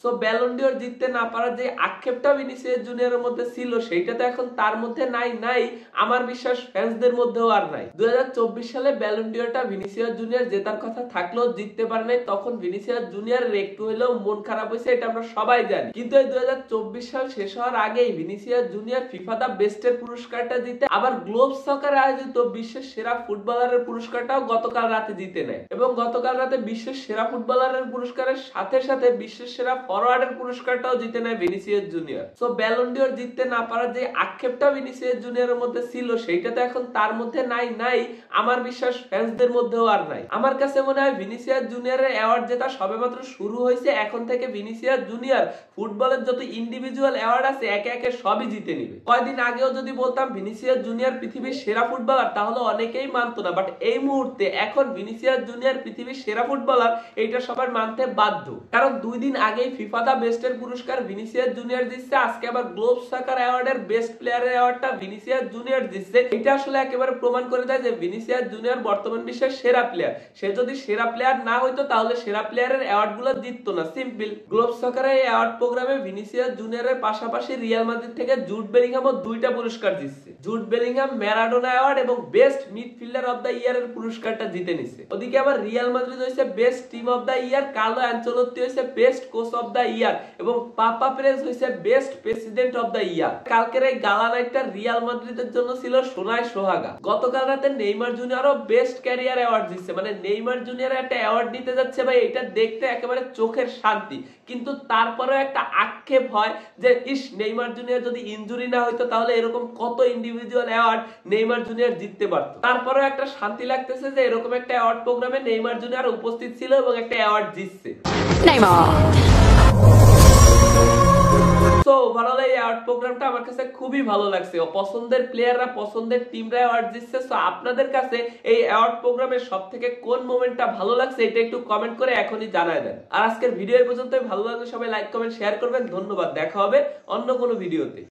So Ballon d'Or জিততে না পারার যে আক্ষেপটা ভিনিসিয়াস জুনিয়রের মধ্যে ছিল সেইটা তো এখন তার মধ্যে নাই আমার বিশ্বাস ফ্যান্সদের মধ্যেও আর নাই। 2024 সালে ব্যালন ডিওরটা ভিনিসিয়াস জুনিয়র জেতার কথা থাকলেও জিততে পারে নাই, তখন ভিনিসিয়াস জুনিয়রের একটু হলেও মন খারাপ হয়েছে, এটা আমরা সবাই জানি। কিন্তু এই 2024 সাল শেষ হওয়ার আগেই ভিনিসিয়াস জুনিয়র ফিফা দা বেস্টের পুরস্কারটা জিতে আবার গ্লোবস সকার আয়োজিত বিশ্বের সেরা ফুটবলারের পুরস্কারটাও গতকাল রাতে জিতে নেয় এবং গতকাল রাতে বিশ্বের সেরা ফুটবলারের পুরস্কারের সাথে সাথে বিশ্বের সেরা ফরওয়ার্ডের পুরস্কারটাও জিতে নেয় Vinicius junior. So Ballon d'Or জিততে না পারার যে আক্ষেপটা ভিনিসিয়াস জুনিয়রের মধ্যে ছিল সেইটা তো এখন তার মধ্যে নাই আমার বিশ্বাস ফ্যান্সদের মধ্যেও আর নাই। আমার কাছে মনে হয় ভিনিসিয়াস জুনিয়রের অ্যাওয়ার্ড জেতা সবেমাত্র শুরু হয়েছে, এখন থেকে ভিনিসিয়াস জুনিয়র ফুটবলের যত ইন্ডিভিজুয়াল অ্যাওয়ার্ড আছে একে একে সবই জিতে নিবে। কয়েকদিন আগেও যদি বলতাম ভিনিসিয়াস জুনিয়র পৃথিবীর সেরা ফুটবলার তাহলে অনেকেই মানতো না, বাট এই মুহূর্তে এখন ভিনিসিয়াস জুনিয়র পৃথিবীর সেরা ফুটবলার এইটা সবার মানতে বাধ্য। কারণ 2 দিন আগেই ফিফা দা বেস্টের পুরস্কার ভিনিসিয়াস জুনিয়র জিতছে, আজকে আবার গ্লোব সকার অ্যাওয়ার্ডের বেস্ট প্লেয়ারের অ্যাওয়ার্ডটা ভিনিসিয়াস জুনিয়র জিতছে। এটা আসলে একেবারে প্রমাণ করে দেয় যে ভিনিসিয়াস জুনিয়র বর্তমান বিশ্বের সেরা প্লেয়ার। সে যদি সেরা প্লেয়ার না হইতো তাহলে সেরা প্লেয়ারের অ্যাওয়ার্ড গুলো জিততো না, সিম্পল। গ্লোব সকারের এই অ্যাওয়ার্ড প্রোগ্রামে ভিনিসিয়াস জুনিয়রের পাশাপাশি রিয়াল মাদ্রিদ থেকে জুড বেলিংহামও 2টা পুরস্কার জিতছে। জুড বেলিংহাম ম্যারাডোনা অ্যাওয়ার্ড এবং বেস্ট মিডফিল্ডার অফ দা ইয়ারের পুরস্কারটা জিতে নিছে। ওদিকে আবার রিয়াল মাদ্রিদ হইছে best team of the year, Carlo Ancelotti হইছে best coach of the year এবং পাপা পেরেজ হইছে best president of the year. কালকের এই গালা নাইটটা রিয়াল মাদ্রিদের জন্য ছিল সোনায় সোহাগা। গতকাল রাতে নেইমার জুনিয়রও বেস্ট ক্যারিয়ার অ্যাওয়ার্ড জিতছে, মানে নেইমার জুনিয়র একটা অ্যাওয়ার্ড নিতে যাচ্ছে ভাই, এটা দেখতে একেবারে চোখের শান্তি। কিন্তু তারপরেও একটা আক্ষেপ হয় যে ইস, নেইমার জুনিয়র যদি ইনজুরি না হইতো তাহলে এরকম কত ইন্ডিভিজুয়াল অ্যাওয়ার্ড নেইমার জুনিয়র জিততে পারতো। তারপরেও একটা শান্তি লাগতেছে যে এরকম একটা অ্যাওয়ার্ড প্রোগ্রামে নেইমার জুনিয়র উপস্থিত ছিল এবং একটা অ্যাওয়ার্ড জিতছে। সো ওভারঅল এই অ্যাওয়ার্ড প্রোগ্রামটা আমার কাছে খুবই ভালো লাগছে। পছন্দের প্লেয়াররা পছন্দের টিমরা অ্যাওয়ার্ড জিতছে। সো আপনাদের কাছে এই অ্যাওয়ার্ড প্রোগ্রামের সবথেকে কোন মোমেন্টটা ভালো লাগছে এটা একটু কমেন্ট করে এখনই জানায় দেন। আর আজকের ভিডিও এই পর্যন্তই। ভালো লাগলে সবাই লাইক কমেন্ট শেয়ার করবেন। ধন্যবাদ, দেখা হবে অন্য কোনো ভিডিওতে।